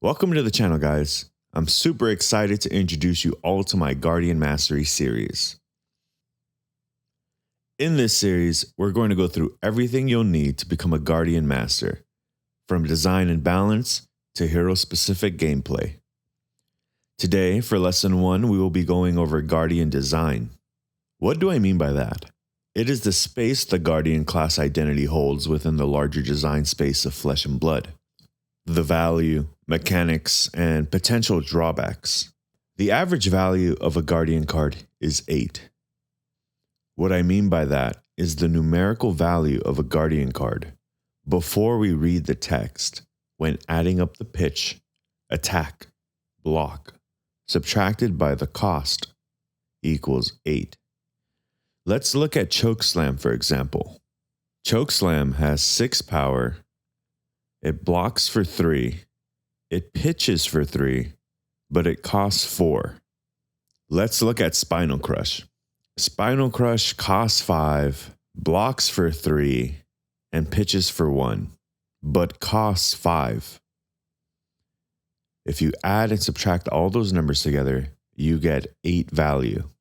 Welcome to the channel, guys. I'm super excited to introduce you all to my Guardian Mastery series. In this series, we're going to go through everything you'll need to become a Guardian Master, from design and balance to hero-specific gameplay. Today, for Lesson 1, we will be going over Guardian Design. What do I mean by that? It is the space the Guardian class identity holds within the larger design space of Flesh and Blood. The value, mechanics, and potential drawbacks. The average value of a Guardian card is 8. What I mean by that is the numerical value of a Guardian card before we read the text when adding up the pitch, attack, block, subtracted by the cost equals 8. Let's look at Chokeslam for example. Chokeslam has 6 power, it blocks for 3, it pitches for 3, but it costs 4. Let's look at Spinal Crush. Spinal Crush costs 5, blocks for 3, and pitches for 1, but costs 5. If you add and subtract all those numbers together, you get 8 value.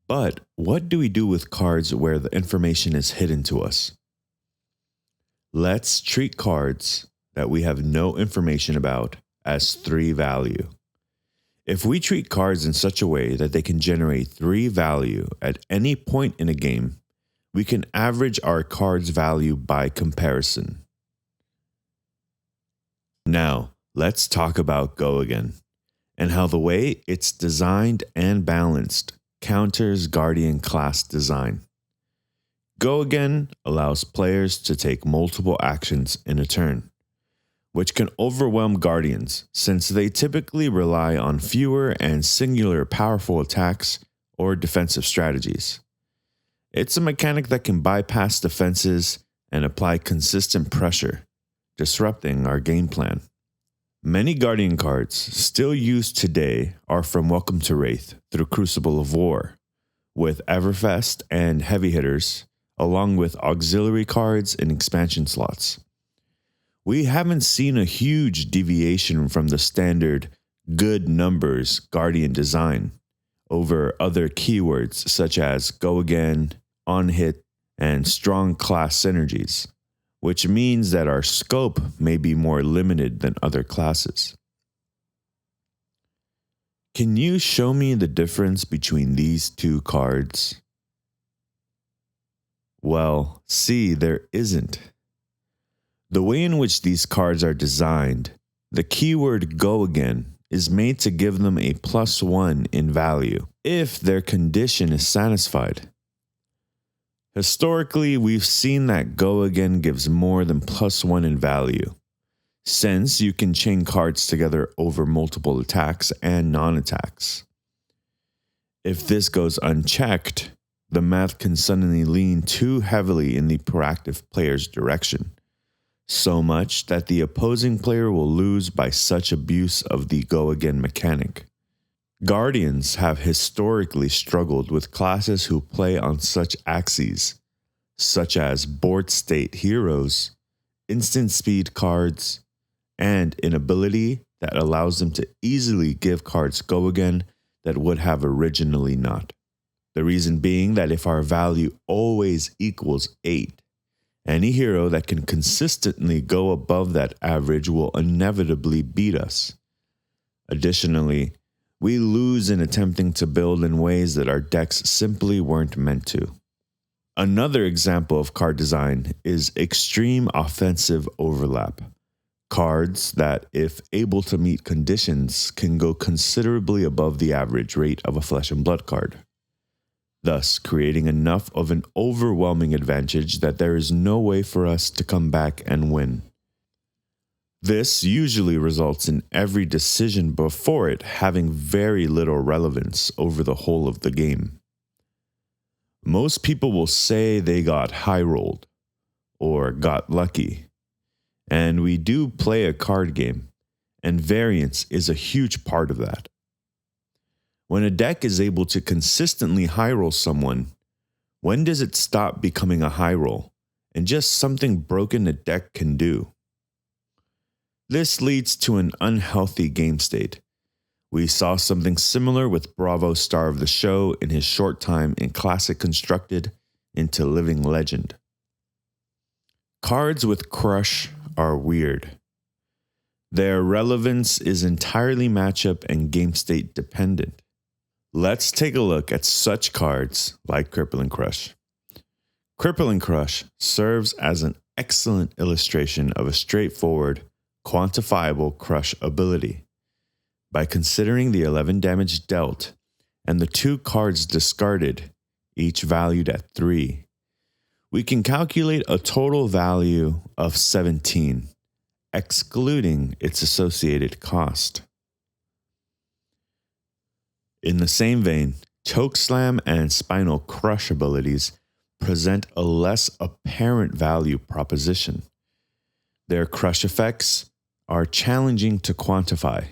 But what do we do with cards where the information is hidden to us? Let's treat cards that we have no information about as 3 value. If we treat cards in such a way that they can generate 3 value at any point in a game, we can average our card's value by comparison. Now, let's talk about Go Again and how the way it's designed and balanced counters Guardian class design. Go Again allows players to take multiple actions in a turn, which can overwhelm Guardians since they typically rely on fewer and singular powerful attacks or defensive strategies. It's a mechanic that can bypass defenses and apply consistent pressure, disrupting our game plan. Many Guardian cards still used today are from Welcome to Wraith through Crucible of War, with Everfest and heavy hitters, along with auxiliary cards and expansion slots. We haven't seen a huge deviation from the standard good numbers Guardian design over other keywords such as Go Again, On Hit, and strong class synergies, which means that our scope may be more limited than other classes. Can you show me the difference between these two cards? Well, see, there isn't. The way in which these cards are designed, the keyword Go Again is made to give them a +1 in value if their condition is satisfied. Historically, we've seen that Go Again gives more than +1 in value, since you can chain cards together over multiple attacks and non-attacks. If this goes unchecked, the math can suddenly lean too heavily in the proactive player's direction, so much that the opposing player will lose by such abuse of the Go Again mechanic. Guardians have historically struggled with classes who play on such axes, such as board state heroes, instant speed cards, and an ability that allows them to easily give cards Go Again that would have originally not. The reason being that if our value always equals 8, any hero that can consistently go above that average will inevitably beat us. Additionally, we lose in attempting to build in ways that our decks simply weren't meant to. Another example of card design is extreme offensive overlap. Cards that, if able to meet conditions, can go considerably above the average rate of a Flesh and Blood card, thus creating enough of an overwhelming advantage that there is no way for us to come back and win. This usually results in every decision before it having very little relevance over the whole of the game. Most people will say they got high-rolled or got lucky, and we do play a card game, and variance is a huge part of that. When a deck is able to consistently high-roll someone, when does it stop becoming a high roll and just something broken a deck can do? This leads to an unhealthy game state. We saw something similar with Bravo's star of the show in his short time in Classic Constructed into Living Legend. Cards with Crush are weird. Their relevance is entirely matchup and game state dependent. Let's take a look at such cards like Crippling Crush. Crippling Crush serves as an excellent illustration of a straightforward, quantifiable crush ability. By considering the 11 damage dealt and the 2 cards discarded, each valued at 3, we can calculate a total value of 17, excluding its associated cost. In the same vein, Chokeslam and Spinal Crush abilities present a less apparent value proposition. Their crush effects are challenging to quantify.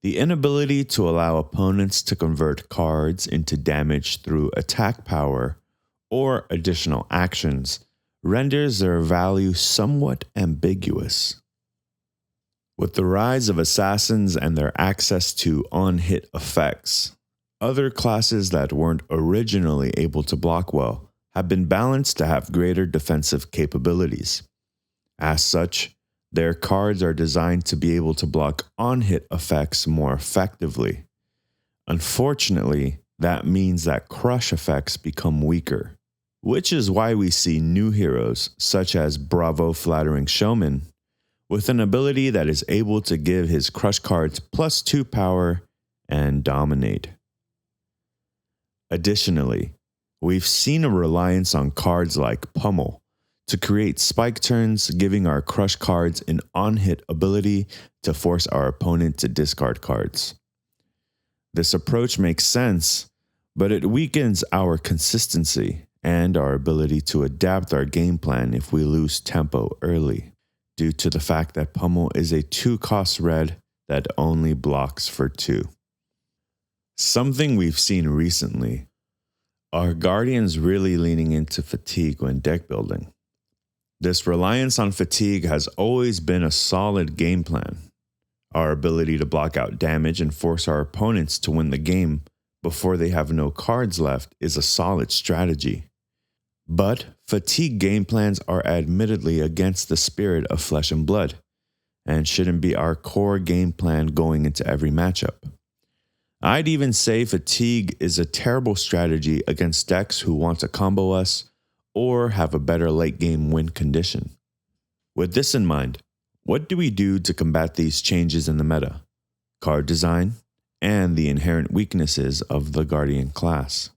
The inability to allow opponents to convert cards into damage through attack power or additional actions renders their value somewhat ambiguous. With the rise of assassins and their access to on-hit effects, other classes that weren't originally able to block well have been balanced to have greater defensive capabilities. As such, their cards are designed to be able to block on-hit effects more effectively. Unfortunately, that means that crush effects become weaker, which is why we see new heroes such as Bravo Flattering Showman with an ability that is able to give his crush cards +2 power and dominate. Additionally, we've seen a reliance on cards like Pummel to create spike turns, giving our crush cards an on-hit ability to force our opponent to discard cards. This approach makes sense, but it weakens our consistency and our ability to adapt our game plan if we lose tempo early, due to the fact that Pummel is a 2-cost red that only blocks for 2. Something we've seen recently are Guardians really leaning into fatigue when deck building. This reliance on fatigue has always been a solid game plan. Our ability to block out damage and force our opponents to win the game before they have no cards left is a solid strategy. But fatigue game plans are admittedly against the spirit of Flesh and Blood, and shouldn't be our core game plan going into every matchup. I'd even say fatigue is a terrible strategy against decks who want to combo us or have a better late game win condition. With this in mind, what do we do to combat these changes in the meta, card design, and the inherent weaknesses of the Guardian class?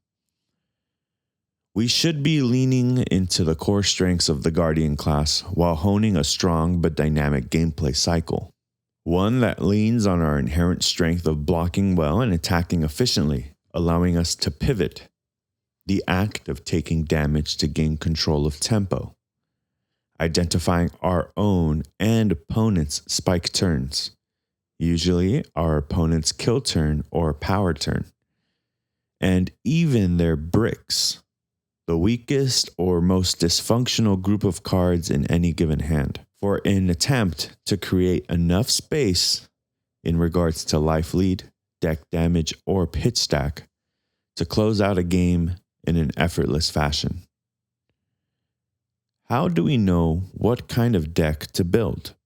We should be leaning into the core strengths of the Guardian class while honing a strong but dynamic gameplay cycle. One that leans on our inherent strength of blocking well and attacking efficiently, allowing us to pivot. The act of taking damage to gain control of tempo. Identifying our own and opponent's spike turns. Usually our opponent's kill turn or power turn. And even their bricks. The weakest or most dysfunctional group of cards in any given hand, for an attempt to create enough space in regards to life lead, deck damage, or pitch stack to close out a game in an effortless fashion. How do we know what kind of deck to build?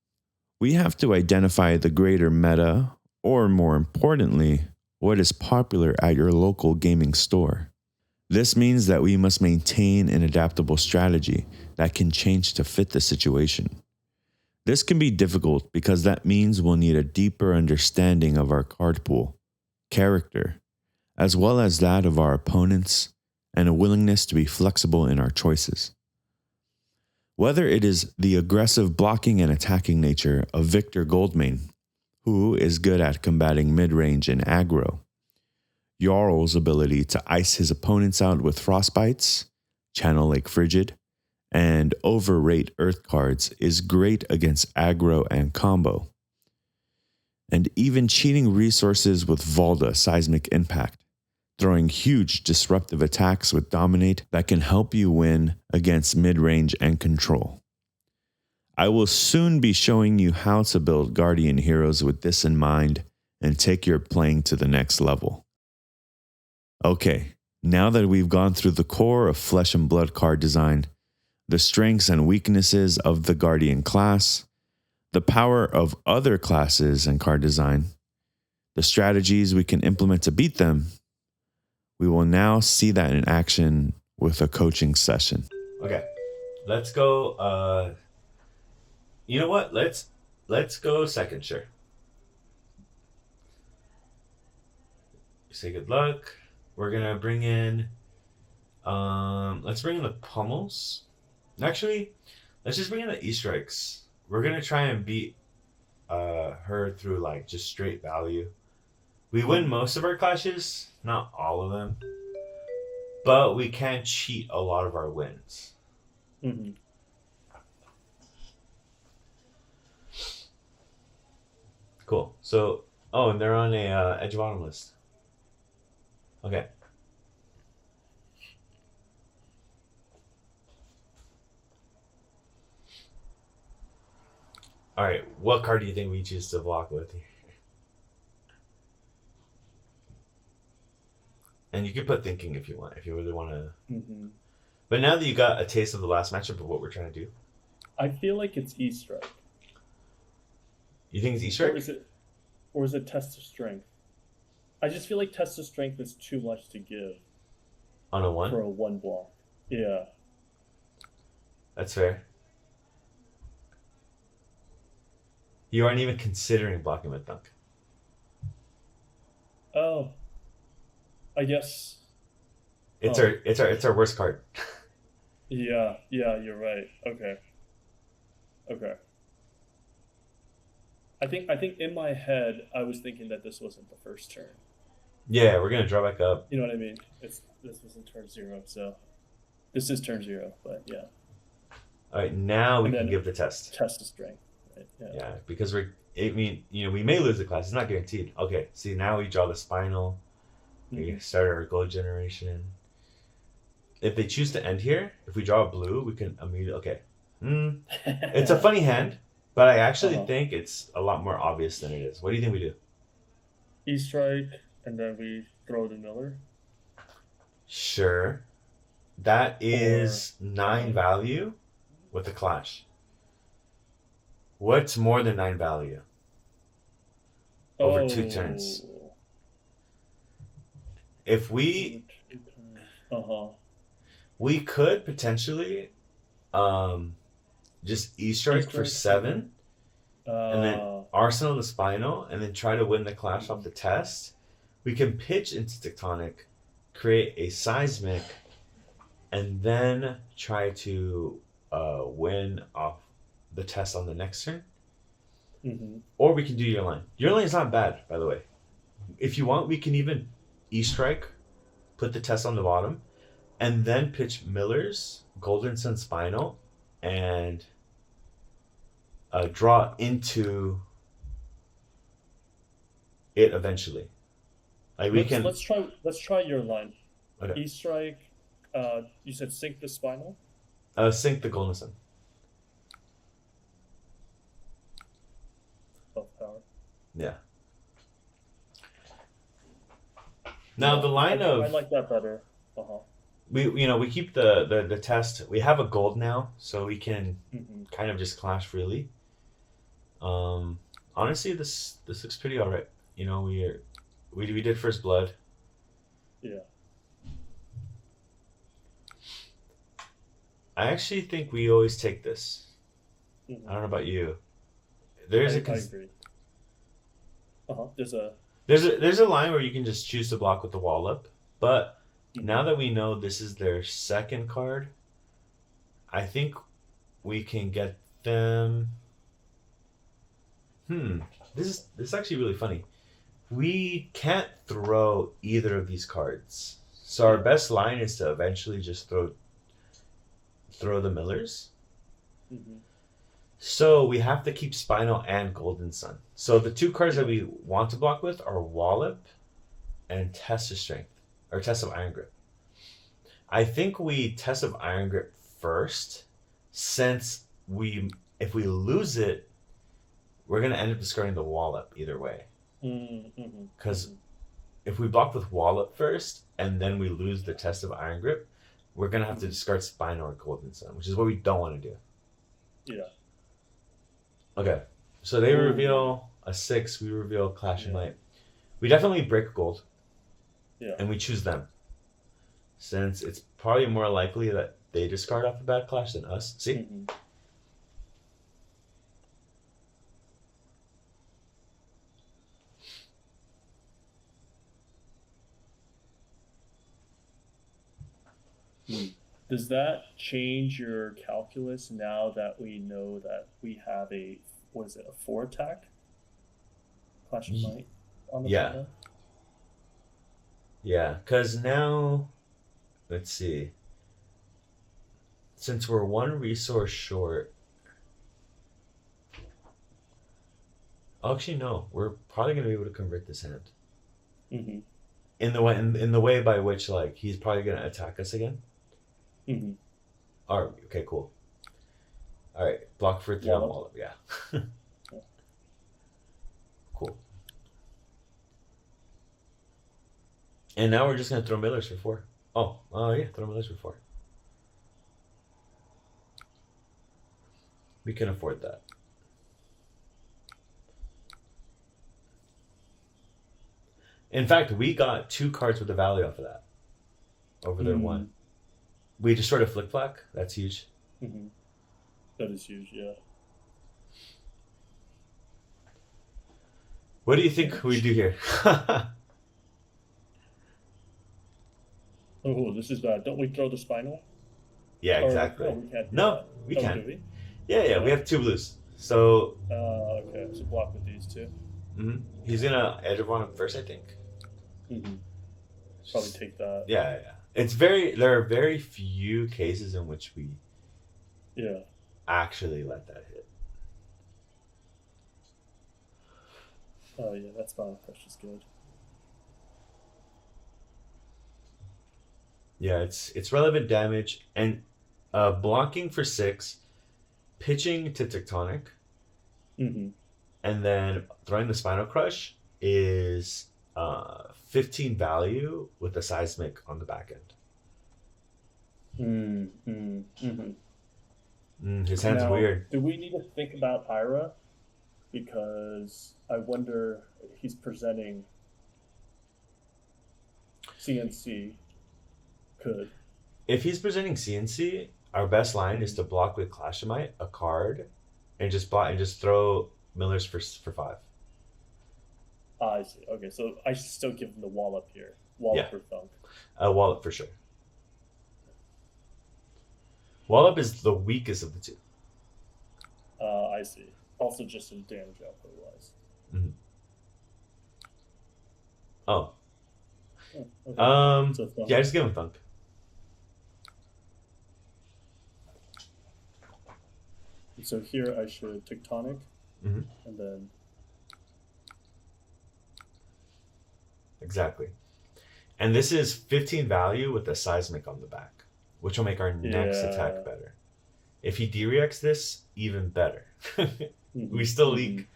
We have to identify the greater meta, or more importantly, what is popular at your local gaming store. This means that we must maintain an adaptable strategy that can change to fit the situation. This can be difficult because that means we'll need a deeper understanding of our card pool, character, as well as that of our opponents, and a willingness to be flexible in our choices. Whether it is the aggressive blocking and attacking nature of Victor Goldmane, who is good at combating mid-range and aggro, Jarl's ability to ice his opponents out with Frostbites, Channel Lake Frigid, and overrate Earth cards is great against aggro and combo. And even cheating resources with Volda Seismic Impact, throwing huge disruptive attacks with Dominate that can help you win against mid-range and control. I will soon be showing you how to build Guardian heroes with this in mind and take your playing to the next level. Okay, now that we've gone through the core of Flesh and Blood card design, the strengths and weaknesses of the Guardian class, the power of other classes and card design, the strategies we can implement to beat them, we will now see that in action with a coaching session. Okay, let's go. You know what? Let's go second, sure. Say good luck. We're gonna bring in. Let's bring in the pummels. Actually, let's just bring in the Easter eggs. We're gonna try and beat her through like just straight value. We win most of our clashes, not all of them, but we can cheat a lot of our wins. Mm-hmm. Cool. So, oh, and they're on a edge bottom list. Okay. All right. What card do you think we choose to block with here? And you can put thinking if you want, if you really want to. Mm-hmm. But now that you got a taste of the last matchup of what we're trying to do, I feel like it's Easter egg. you think it's Easter egg? Or is it test of strength? I just feel like test of strength is too much to give On a one? for a one block. Yeah. That's fair. You aren't even considering blocking with Dunk. Oh. I guess. It's Oh. our worst card. Yeah, you're right. Okay. I think in my head I was thinking that this wasn't the first turn. Yeah, we're gonna draw back up. You know what I mean? This wasn't turn 0, so this is turn 0, but yeah. All right, now we And can then give the test. test of strength. Right? Yeah, because we may lose the class. It's not guaranteed. Okay, see, now we draw the spinal. We start our gold generation. If they choose to end here, if we draw a blue, we can immediately. Okay, it's a funny hand, but I actually think it's a lot more obvious than it is. What do you think we do? E-strike, and then we throw the miller. Sure, that is 9 value with a clash. What's more than 9 value? Over 2 turns. If we we could potentially just E-strike for 7 and then Arsenal the spinal and then try to win the clash off the test. We can pitch into Tectonic, create a seismic, and then try to win off the test on the next turn. Mm-hmm. Or we can do your line. Your line is not bad, by the way. If you want, we can even E-strike, put the test on the bottom, and then pitch Miller's, Golden Sun Spinal, and draw into it eventually. Like let's try your line. Okay. E-strike. You said sink the spinal. Sink the Golden Sun. Power. Yeah. Now the line I like that better. We keep the test. We have a gold now, so we can kind of just clash freely. Honestly, this looks pretty alright. We did first blood. Yeah. I actually think we always take this. I don't know about you. I agree. There's a line where you can just choose to block with the wallop, but now that we know this is their second card, I think we can get them. This is actually really funny. We can't throw either of these cards, so our best line is to eventually just throw the Millers. So we have to keep Spinal and Golden Sun. So the 2 cards that we want to block with are Wallop and Test of Strength, or Test of Iron Grip. I think we Test of Iron Grip first, since we if we lose it, we're gonna end up discarding the wallop either way. Mm-hmm. Because if we block with wallop first and then we lose the test of iron grip, we're gonna have to discard spinal or golden sun, which is what we don't want to do. Yeah. Okay, so they Ooh. reveal a 6. We reveal Clash of Yeah. Might. We definitely break gold, Yeah. and we choose them, since it's probably more likely that they discard off the bad clash than us. See? Mm-hmm. Does that change your calculus now that we know that we have a, what is it, a 4 attack Clash of Might on the Yeah. panel? Yeah, because now, let's see. Since we're 1 resource short, actually no, we're probably gonna be able to convert this hand. Mm-hmm. In the way by which like he's probably gonna attack us again. Mm-hmm. All right. Okay. Cool. All right. Block for 3 on wallop. Yeah. Cool. And now we're just gonna throw millers for 4. Oh. Yeah. Throw millers for 4. We can afford that. In fact, we got 2 cards with the value off of that. Over their 1. We destroyed a flick flack. That's huge. Mm-hmm. That is huge, yeah. What do you think we do here? Oh, this is bad. Don't we throw the spinal? Yeah, exactly. Or, we can't do no, that. we Oh, can. do we? Yeah, we have 2 blues. So. Okay, so block with these 2. Mm-hmm. He's gonna edge on him first, I think. Mm-hmm. Probably take that. Yeah. There are very few cases in which we actually let that hit. Oh yeah, that's spinal crush is good. Yeah, it's relevant damage and blocking for 6, pitching to tectonic, and then throwing the spinal crush is 15 value with a seismic on the back end. His hand's now, weird. Do we need to think about Ira? Because I wonder he's presenting CNC. Could. If he's presenting CNC, our best line is to block with Clash of Might, a card, and just throw millers for 5. I see. Okay, so I should still give him the wallop here. Wallop or thunk? Wallop for sure. Wallop is the weakest of the 2. I see. Also just in damage output wise. Mm-hmm. Oh. Okay. So yeah, just give him thunk. So here I should tectonic, and then. Exactly. And this is 15 value with a seismic on the back, which will make our next attack better. If he dereacts this, even better. We still leak.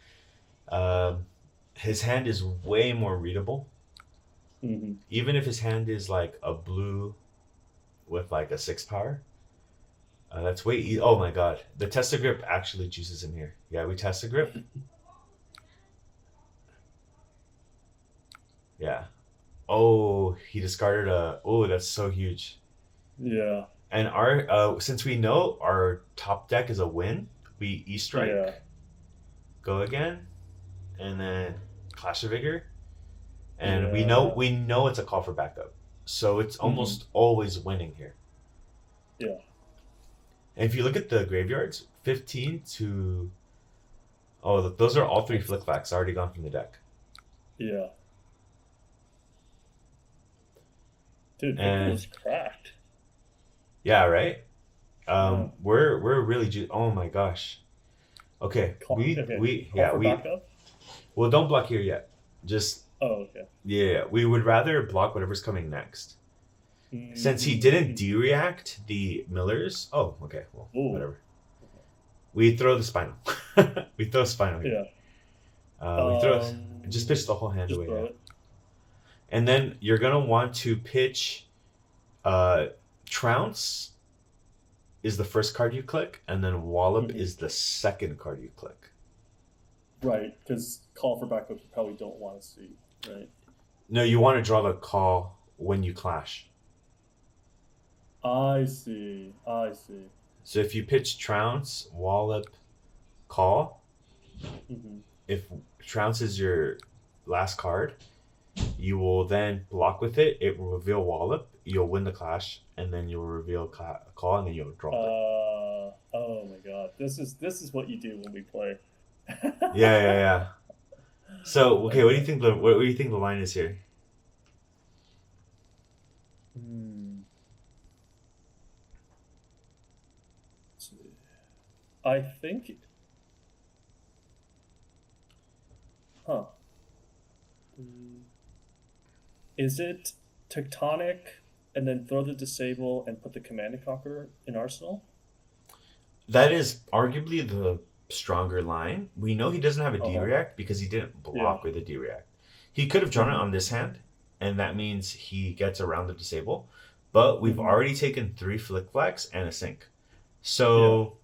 His hand is way more readable. Even if his hand is like a blue with like a 6 power. That's way oh my god. The test of grip actually juices in here. Yeah, we test the grip. Yeah. Oh, he discarded a. Oh, that's so huge. Yeah. And our since we know our top deck is a win, we E-strike. Yeah. Go again, and then Clash of Vigor, and we know it's a call for backup, so it's almost always winning here. Yeah. And if you look at the graveyards, 15 to. Oh, look, those are all 3 flickbacks already gone from the deck. Yeah. Dude, it was cracked. Yeah, right? We're really oh my gosh. Okay. Backup? Well, don't block here yet. Just okay. Yeah, we would rather block whatever's coming next. Since he didn't dereact the millers. Oh, okay. Well, whatever. We throw the spinal. We throw spinal here. Yeah. We throw just pitch the whole hand Just away. throw Yeah. it. And then you're gonna want to pitch. Uh, Trounce is the first card you click, and then Wallop Mhm. is the second card you click. Right, because call for backup you probably don't want to see, right? No, you want to draw the call when you clash. I see. I see. So if you pitch Trounce, Wallop, call, Hmm. if Trounce is your last card, you will then block with it. It will reveal Wallop. You'll win the clash, and then you'll reveal call, and then you'll drop it. Oh my god, this is what you do when we play. Yeah, yeah, yeah. So okay, what do you Okay. think what do you think the line is here? Hmm. Let's see. I think, huh? Hmm. Is it tectonic and then throw the disable and put the command and conquer in arsenal? That is arguably the stronger line. We know he doesn't have a Uh D huh. react because he didn't Yeah. block with a D react. He could have drawn it Mm-hmm. on this hand, and that means he gets around the disable. But we've Mm-hmm. already taken 3 flick flags and a sink. Yeah. So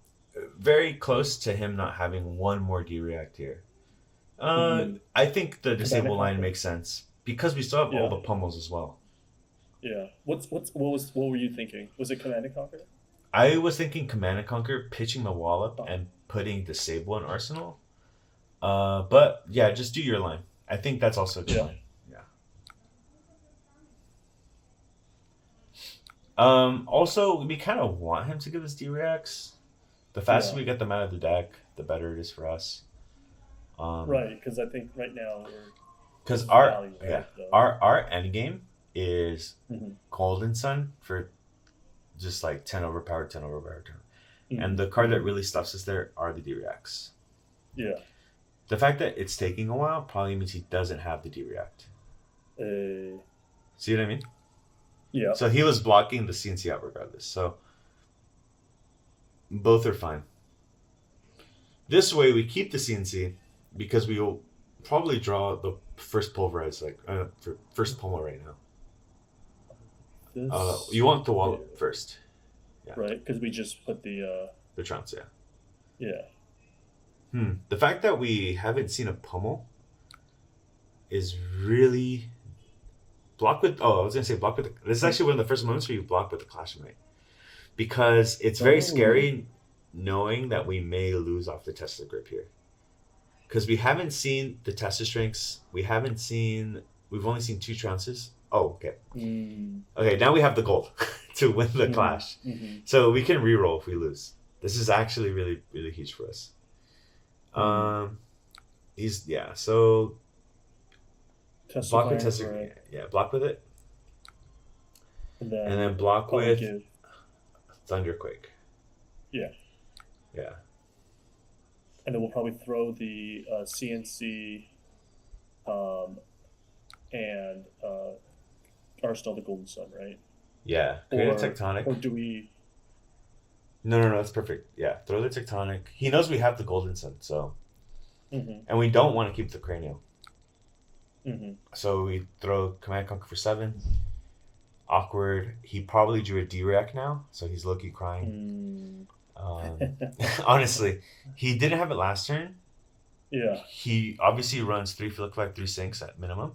very close to him not having one more D react here. Mm-hmm. I think the Command and disable line conquer. makes sense because we still have all Yeah. the pummels as well. Yeah. What were you thinking? Was it command and conquer? I was thinking Command and Conquer, pitching the Wallop Oh, and putting Disable in Arsenal. But yeah, just do your line. I think that's also a good yeah. line. Yeah. Also, we kind of want him to give us D-Reacts. The faster Yeah. we get them out of the deck, the better it is for us. Right, because I think right now we're Because just our value, yeah right? Though. our end game is Mm-hmm. Golden Sun for just like 10 overpowered, 10 overpowered. And Mm-hmm. the card that Mm-hmm. really stuffs us there are the D-Reacts. Yeah. The fact that it's taking a while probably means he doesn't have the D-React. Uh, See what I mean? yeah. So he was blocking the CNC out regardless. So both are fine. This way we keep the CNC because we will probably draw the first pulverize, like first pummel right now. This. You want the Wallop here, first. Yeah. right? Because we just put the. The Trounce, yeah. Yeah. The fact that we haven't seen a pummel is really block with. Oh, I was gonna say block with. This is actually one of the first moments where you block with the Clash of Might, because it's very Oh. scary knowing that we may lose off the Tesla grip here, because we haven't seen the Tesla strengths. We've only seen 2 Trounces. Oh, okay. Mm. Okay, now we have the gold to win the Clash, Mm-hmm. so we can reroll if we lose. This is actually really really huge for us. So Test block with of Tesla, Iron, yeah, block with it, and and then block probably with give. Thunderquake. Yeah. Yeah. And then we'll probably throw the CNC and Arsenal the Golden Sun, right? Yeah. Create a tectonic. Or do we? No, that's perfect. Yeah, throw the tectonic. He knows we have the Golden Sun, so, Mm-hmm. and we don't want to keep the cranial, Mm-hmm. so we throw Command Conquer for 7. Awkward. He probably drew a D-React now, so he's low-key crying. Honestly, he didn't have it last turn. Yeah. He obviously runs 3 flick flag, 3 sinks at minimum.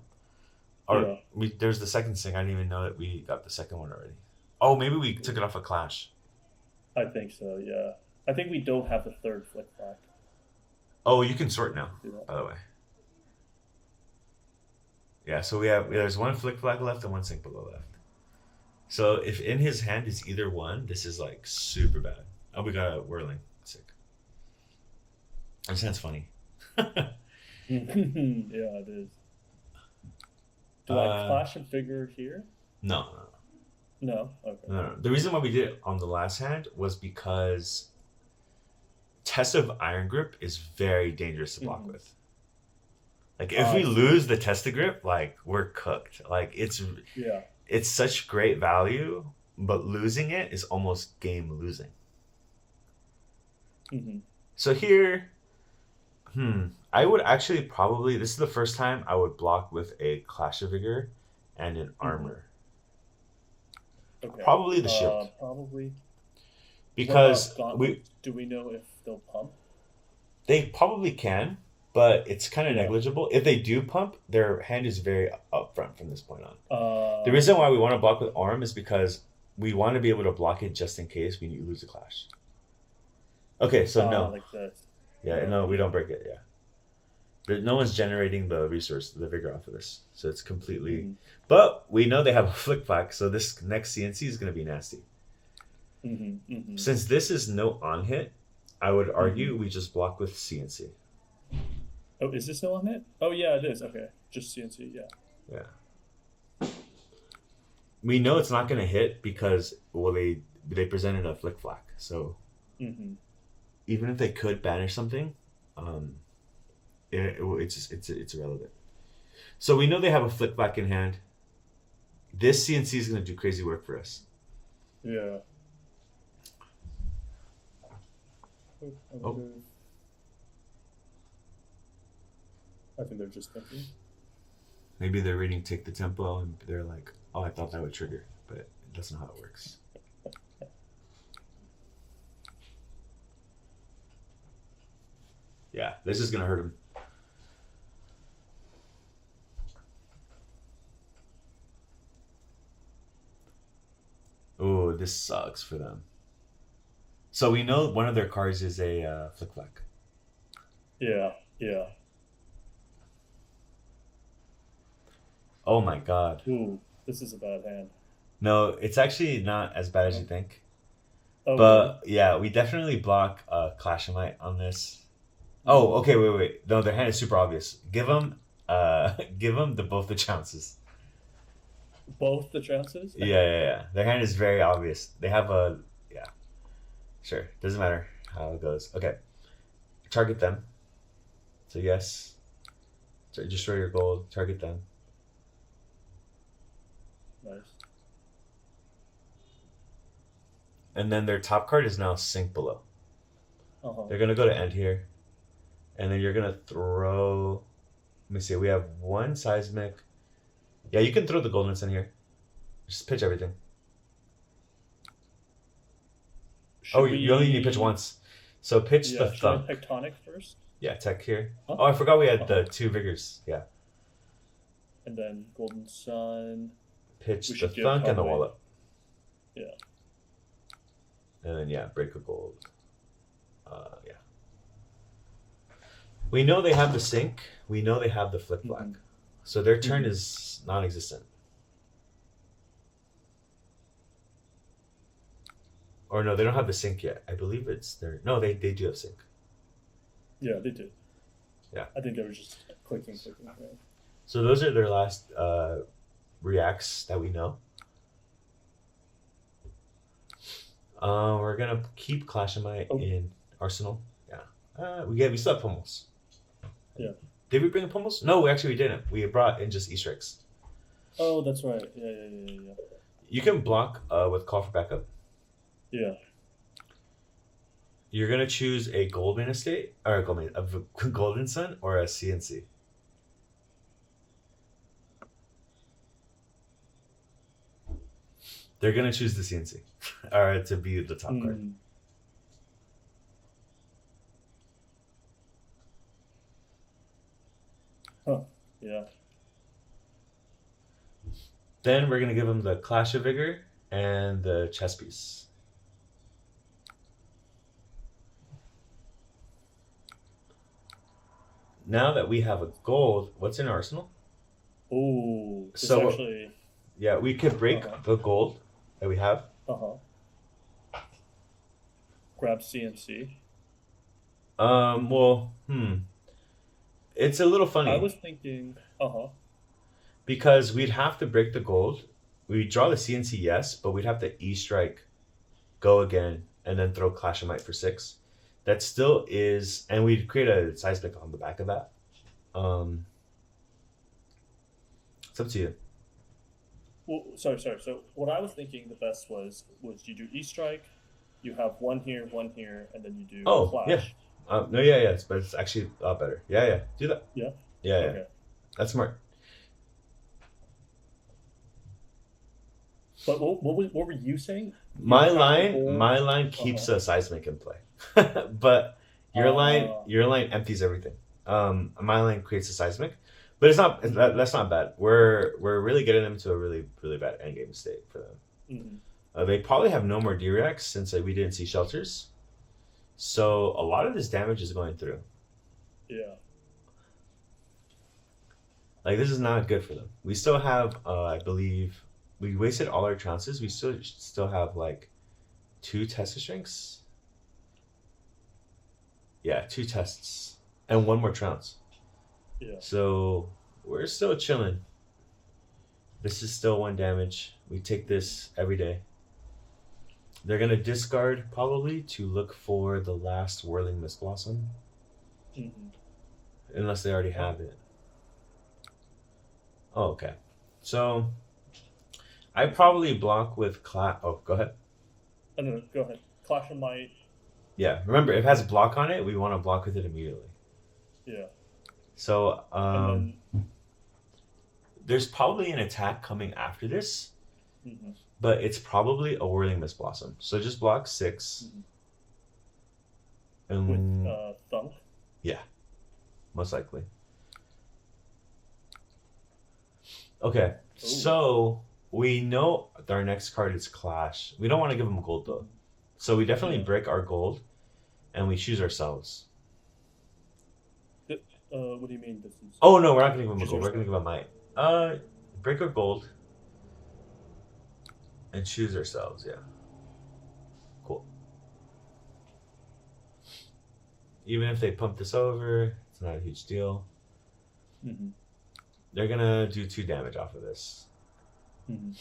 Or there's the second sink. I didn't even know that we got the second one already. Oh, maybe we took it off a Clash. I think so. Yeah. I think we don't have the third flick flag. Oh, you can sort now, Do that. by the way. Yeah, so there's 1 flick flag left and 1 sink below left. So if in his hand is either one, this is like super bad. Oh, we got a whirling. Sick. That sounds funny. Yeah, it is. Do I clash and figure here? No. No. Okay. No. The reason why we did it on the last hand was because Test of Iron Grip is very dangerous to block with. Like if we lose the Test of Grip, like we're cooked. Like it's such great value, but losing it is almost game losing. Mm-hmm. So here, I would actually probably, this is the first time I would block with a Clash of Vigor and an Mm-hmm. armor. Okay. Probably the shield. Probably. What about Because gauntlets? Do we know if they'll pump? they probably can, but it's kind of Yeah. negligible. If they do pump, their hand is very upfront from this point on. The Uh, reason why we want to block with arm is because we want to be able to block it just in case we lose a clash. Okay, so no. like this. Yeah, Yeah. no, we Yeah. don't break it. Yeah. No one's generating the resource, the vigor off of this. So it's completely. Mm-hmm. But we know they have a flick flack, so this next CNC is going to be nasty. Mm-hmm. Mm-hmm. Since this is no on hit, I would Mm-hmm. argue we just block with CNC. Oh, is this no on it? Oh, yeah, it is. Okay. Just CNC. Yeah. Yeah. We know it's not going to hit because, well, they presented a flick flack. So Mm-hmm. even if they could banish something, um, it's just, it's irrelevant. So we know they have a flick flack in hand. This CNC is going to do crazy work for us. Yeah. Oh, I Oh, wonder. I think they're just thinking. maybe they're reading Take the Tempo and they're like, oh, I thought that would trigger, but that's not how it works. Yeah, this is going to hurt him. Oh, this sucks for them. So we know one of their cards is a flick flack. Yeah. Yeah. Oh my god. Ooh, this is a bad hand. No, it's actually not as bad as you Oh, think. oh really? But yeah, we definitely block Clashemite on this. Oh, Mm-hmm. okay, wait. No, their hand is super obvious. Give them, give them the both the chances. Both the chances? Yeah. Their hand is very obvious. They have a, yeah, sure. Doesn't matter how it goes. Okay, target them. So yes, so destroy your gold. Target them, Nice. and then their top card is now sink below. Uh-huh. They're gonna go to end here, and then you're gonna throw. Let me see. We have one seismic. Yeah, you can throw the golden in here. Just pitch everything. Oh, Should you only need to pitch we... once. So pitch the Yeah, should I thunk. tectonic first? Yeah, tech here. Huh? Oh, I forgot we had Uh-huh. the two vigors. Yeah. And then Golden Sun. We Pitch the should give thunk and the Hellblade. wallet. Yeah. And then, yeah, break a gold. Yeah. We know they have the sink. We know they have the flick flack. Mm-hmm. So their turn Mm-hmm. is non existent. Or no, they don't have the sink yet. I believe it's their. No, they do have sink. Yeah, they did. Yeah. I think they were just clicking. Yeah. So those are their last reacts that we know. We're gonna keep Clashemite Oh, in Arsenal. Yeah. We still have Pummels. yeah. Did we bring the Pummels? No, we didn't. We brought in just Easter eggs. Oh, that's right. Yeah. You can block with call for backup. Yeah. You're gonna choose a Golden Estate or a Golden Sun or a CNC. They're gonna choose the CNC, or to be the top card. Mm. Huh. Yeah. Then we're gonna give them the Clash of Vigor and the chess piece. Now that we have a gold, what's in our arsenal? Oh, this So actually. yeah, we could break Uh-huh. the gold that we have. Uh-huh. Grab CNC. Well, it's a little I funny was thinking. Uh-huh. because we'd have to break the gold. We'd draw the CNC, yes, but we'd have to E strike, go again, and then throw Clash of Might for 6. That still is, and we'd create a seismic on the back of that. It's up to you. Well, sorry. So what I was thinking the best was you do E strike, you have one here, and then you do Oh, yeah. clash. No, yeah, but it's actually a lot better. Yeah, do that. Yeah. Yeah, Okay. that's smart. But what were you saying? You My crack the line, whole. my line Uh huh. keeps a seismic in play, but Ah. your line empties everything. My line creates a seismic, but it's not Mhm. that's not bad. We're really getting them to a really bad endgame state for them. Mhm. They probably have no more D-Rex since we didn't see shelters, so a lot of this damage is going through. Yeah. Like this is not good for them. We still have, I believe, we wasted all our chances. We still have like two test strengths. Yeah, two tests and one more trounce. Yeah. So we're still chilling. This is still one damage. We take this every day. They're gonna discard probably to look for the last whirling mist blossom, Mhm. unless they already Oh. have it. Oh, okay. So I probably block with class. Oh, go ahead. I don't know. Go ahead. Clash of Might. Yeah, remember if it has block on it, we want to block with it immediately. Yeah. So And then. there's probably an attack coming after this, Mhm. but it's probably a whirling mist blossom. So just block 6, Mhm. With and Thunk. yeah, most likely. Okay, Oh. so we know our next card is Clash. We don't want to give them gold though, Mhm. so we definitely Yeah. break our gold and we choose ourselves. What do you mean? This is Oh no, we're not gonna give them a choose gold. We're gonna yourself. give them might. Uh, break our gold and choose ourselves. Yeah, cool. Even if they pump this over, it's not a huge deal. Mhm. They're gonna do 2 damage off of this. Mhm.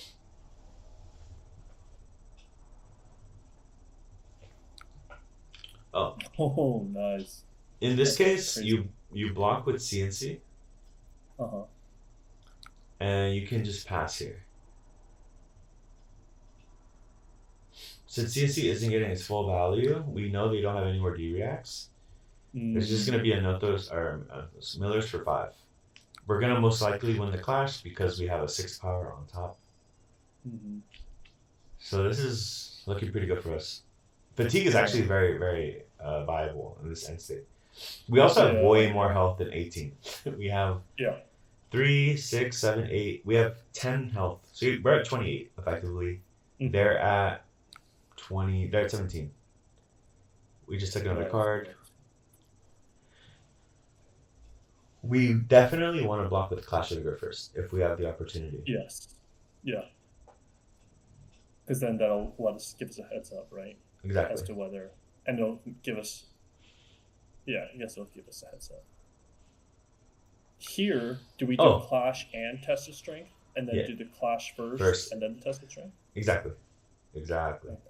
Oh, Oh, nice. in this That's case, crazy. you block with CNC Uh huh. and you can just pass here. Since CNC isn't getting its full value, we know they don't have any more D-reacts. There's just Mm. gonna be a Nothos or Millers for 5. We're gonna most likely win the clash because we have a 6 power on top. Mhm. So this is looking pretty good for us. Fatigue is Yeah. actually very viable in this end state. We also have Yeah. way more health than 18. We have Yeah. 3, 6, 7, 8. We have 10 health. So we're at 28 effectively. Mhm. They're at 20. They're at 17. We just took another Nice. card. Nice. We definitely want to block with Clash of Vigor first if we have the opportunity. Yes. Yeah. Because then that'll let us give us a heads up, right? As Exactly. to whether, and it'll give us. Yeah, I guess it'll give us a heads up. Here, do we do Oh, clash and test of strength, and then yeah. do the clash first, First. and then the test of strength? Exactly. Exactly. Okay.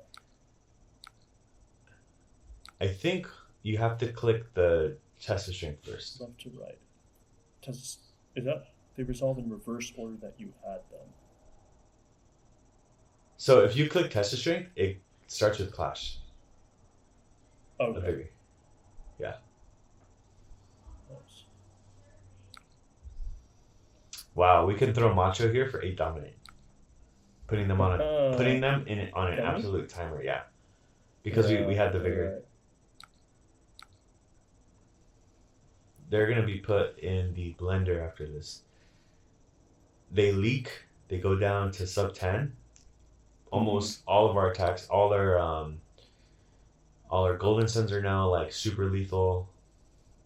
I think you have to click the test of strength first. Left to right. Test is that they resolve in reverse order that you had them. So if you click test of strength, it starts with Clash of Okay. Vigor. Yeah. Nice. Wow, we can throw Macho here for 8 dominate. Putting them in on an Can we? absolute timer, yeah. Because we had the vigor. Right. They're gonna be put in the blender after this. They leak, they go down to sub 10. Almost all of our attacks, all our golden suns are now like super lethal.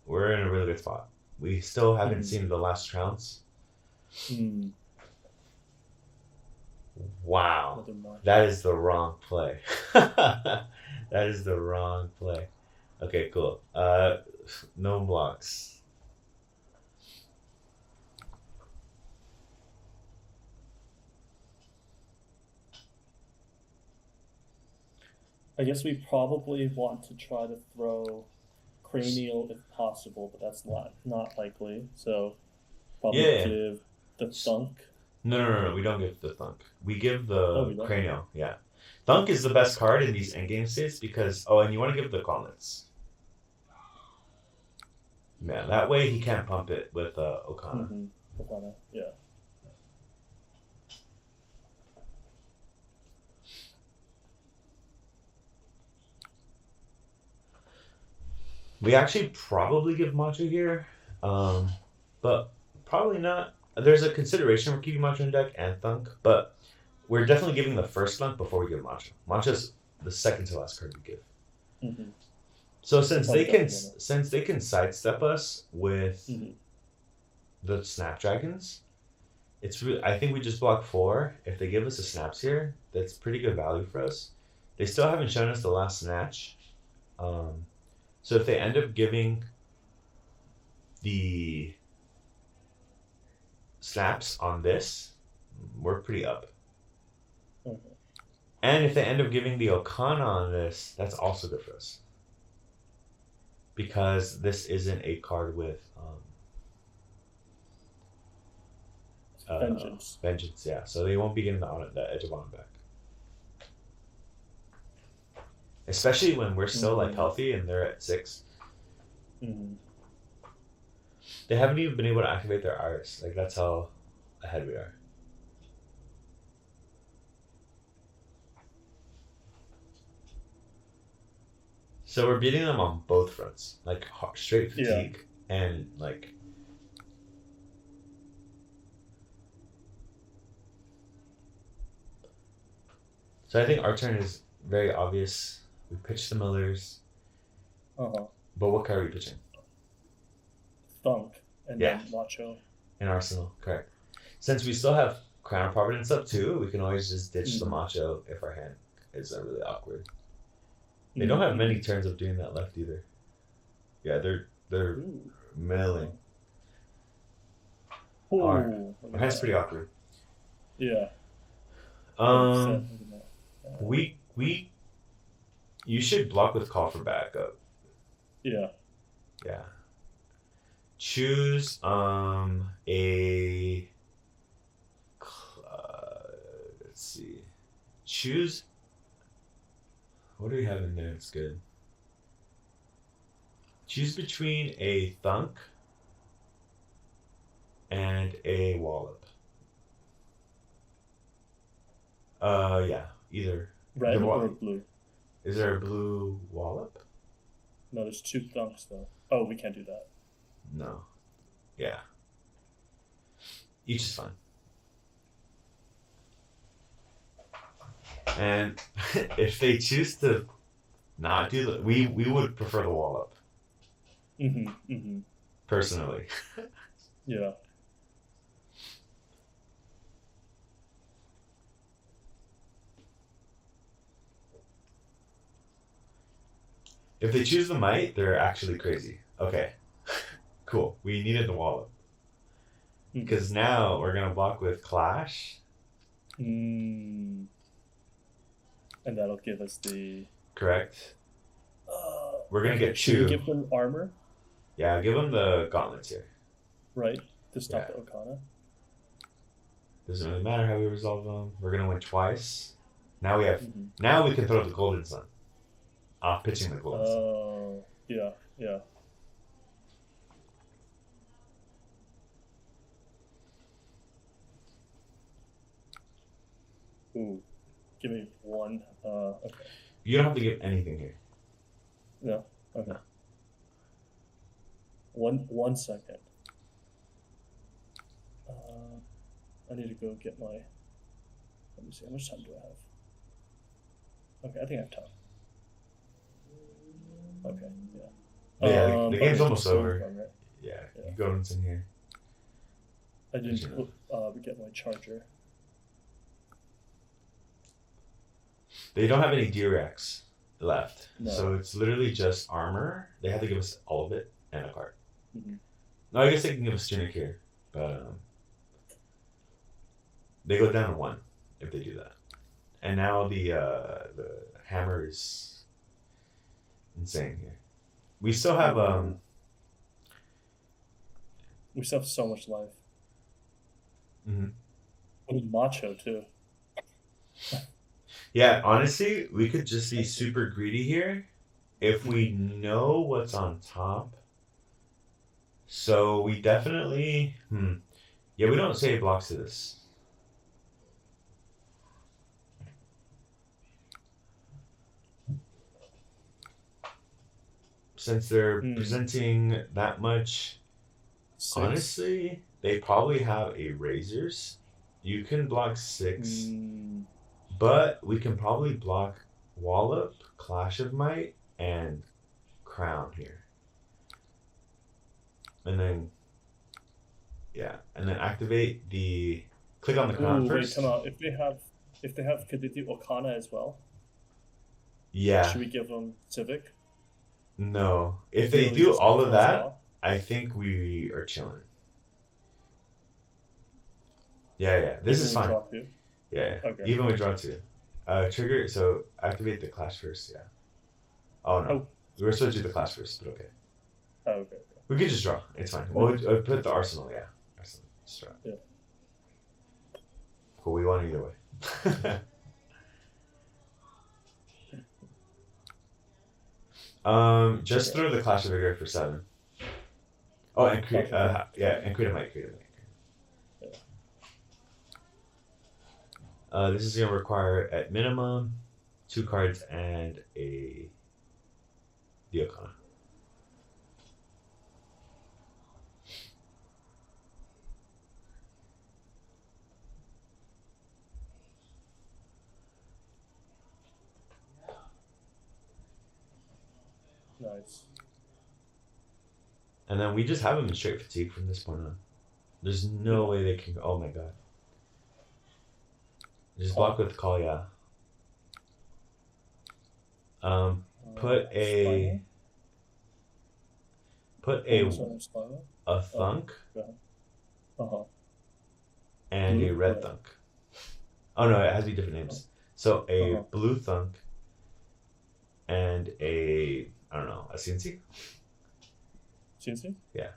We're in a really good spot. We still haven't seen the last trounce. Mm. Wow. That is the wrong play. That is the wrong play. Okay, cool. No blocks. I guess we probably want to try to throw cranial if possible, but that's not likely. So probably Yeah. give the thunk. No. We don't give the thunk. We give Oh, the we don't. cranial. Yeah. Thunk is the best card in these endgame states because and you want to give the gauntlets. Yeah, that way he can't pump it with Okana. Okana, yeah. We actually probably give Macho here, but probably not. There's a consideration for keeping Macho in deck and Thunk, but we're definitely giving the first Thunk before we give Macho. Macho's the second to last card we give. Mm-hmm. So since they can sidestep us with the Snapdragons, it's really, I think we just block 4. If they give us the snaps here, that's pretty good value for us. They still haven't shown us the last snatch. So if they end up giving the snaps on this, we're pretty up. Okay. And if they end up giving the Okana on this, that's also good for us. Because this isn't a card with Vengeance. Vengeance, yeah. So they won't be getting the Edge of Honor back. Especially when we're still like healthy and they're at 6. Mm-hmm. They haven't even been able to activate their Iris. Like, that's how ahead we are. So we're beating them on both fronts. Like, straight fatigue and, like... So I think our turn is very obvious. We pitch the Millers. Uh-huh. But what card are we pitching? Thunk. And then Macho. In Arsenal, correct. Since we still have Crown of Providence up too, we can always just ditch the Macho if our hand is really awkward. They don't have many turns of doing that left either. Yeah, they're milling. Our hand's pretty awkward. Yeah. You should block with Call for Backup. Yeah. Yeah. Choose let's see. Choose. What do we have in there? It's good. Choose between a Thunk and a Wallop. Yeah, either red or blue. Is there a blue Wallop? No, there's 2 Thunks though. Oh, we can't do that. No. Yeah. Each is fine. And if they choose to not do that, we would prefer the Wallop. Personally. Yeah. If they choose the Might, they're actually crazy. Okay. Cool. We needed the Wallop. Because now we're going to block with Clash. And that'll give us the... Correct. We're going to get 2. Should we give them armor? Yeah, give them the gauntlets here. Right. To stop the Okana. Doesn't really matter how we resolve them. We're going to win twice. Now we have... Now we can throw the Golden Sun. Off pitching the Golden Sun. Oh, yeah, yeah. Ooh, give me 1. Okay. You don't have to give anything here. No. Okay. 1 second. I need to go get my. Let me see. How much time do I have? Okay, I think I have time. Okay. Yeah. Yeah. The game's almost over. Right? Yeah. You go in here. I didn't get my charger. They don't have any D-Rex left. No. So it's literally just armor. They have to give us all of it and a card. No, I guess they can give us Tunic here. But they go down to 1 if they do that. And now the hammer is insane here. We still have we still have so much life. We need Macho too. Yeah, honestly, we could just be super greedy here if we know what's on top. So we definitely, yeah, we don't save blocks to this. Since they're presenting that much, 6. honestly, they probably have a razors. You can block 6, but we can probably block Wallop, Clash of Might, and Crown here. And then, yeah, and then activate the, click on the Crown first. Wait, come on. If they have, could they do Okana as well? Yeah. Should we give them Civic? No. If they do all of that, I think we are chilling. Yeah. This is fine. Yeah. Okay. Even with draw 2. Trigger, so activate the Clash first, yeah. Oh no. We were supposed to do the Clash first, but okay. Okay. We could just draw. It's fine. We'll put the Arsenal, yeah. Arsenal. Just draw. Yeah. Cool, we won either way. Just throw the Clash of Vigor for 7. Oh, and create, and create a might. This is going to require, at minimum, 2 cards and a Diokana. Nice. And then we just have them in straight fatigue from this point on. There's no way they can. Oh my god. Just block with call, yeah. Put a thunk and a red thunk. Oh no, it has to be different names. So a blue thunk and a, I don't know, a CNC? CNC? Yeah.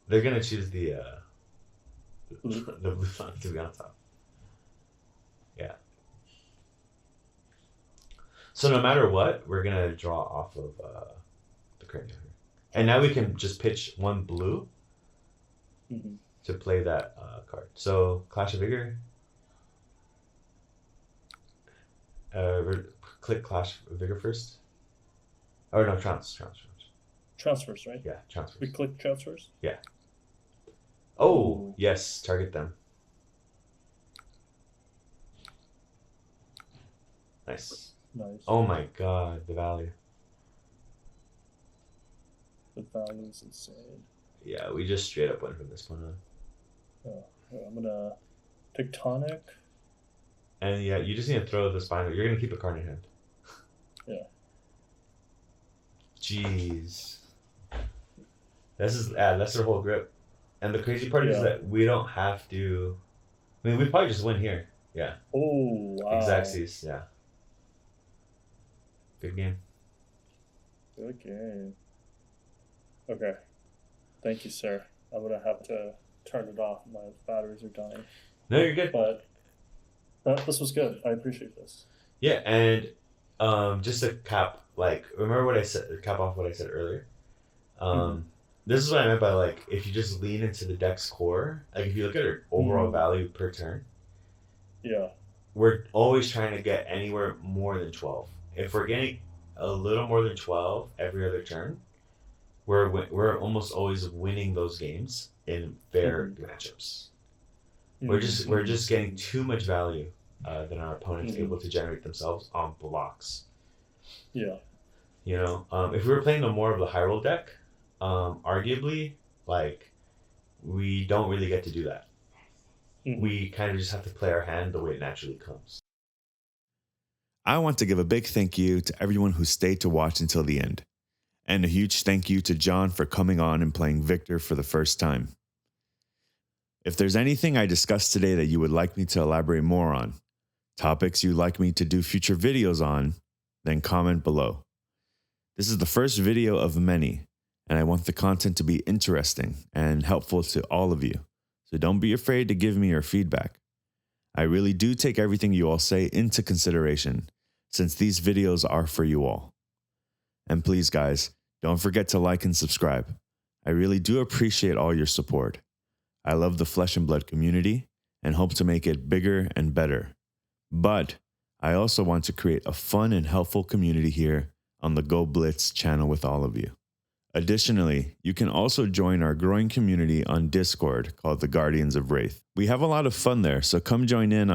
They're gonna choose the blue thunk to be on top. Yeah. So no matter what, we're gonna draw off of the cranium here. And now we can just pitch 1 blue to play that card. So Clash of Vigor. Click Clash of Vigor first. Or no, trounce first, right? Yeah, trounce first. We click trounce first? Yeah. Oh, yes, target them. Nice. Oh my god, the value. The value is insane. Yeah, we just straight up went from this point on. I'm gonna Tectonic. And yeah, you just need to throw the Spinal. You're gonna keep a card in hand. Yeah. Jeez. That's their whole grip. And the crazy part is that we don't have to. I mean, we probably just win here. Yeah. Oh, wow. Intricacies, yeah. Good game. Good game. Okay. Thank you, sir. I'm going to have to turn it off. My batteries are dying. No, you're good. But this was good. I appreciate this. Yeah, and just to cap, remember what I said, cap off what I said earlier? This is what I meant by, if you just lean into the deck's core, if you look at our overall value per turn, yeah, we're always trying to get anywhere more than 12. If we're getting a little more than 12 every other turn, we're almost always winning those games in fair matchups. We're just getting too much value than our opponent's able to generate themselves on blocks. Yeah. You know, if we were playing more of the high roll deck, arguably, we don't really get to do that. We kind of just have to play our hand the way it naturally comes. I want to give a big thank you to everyone who stayed to watch until the end. And a huge thank you to John for coming on and playing Victor for the first time. If there's anything I discussed today that you would like me to elaborate more on, topics you'd like me to do future videos on, then comment below. This is the first video of many, and I want the content to be interesting and helpful to all of you. So don't be afraid to give me your feedback. I really do take everything you all say into consideration, since these videos are for you all. And please, guys, don't forget to like and subscribe. I really do appreciate all your support. I love the Flesh and Blood community and hope to make it bigger and better. But I also want to create a fun and helpful community here on the Go Blitz channel with all of you. Additionally, you can also join our growing community on Discord called the Guardians of Wraith. We have a lot of fun there, so come join in on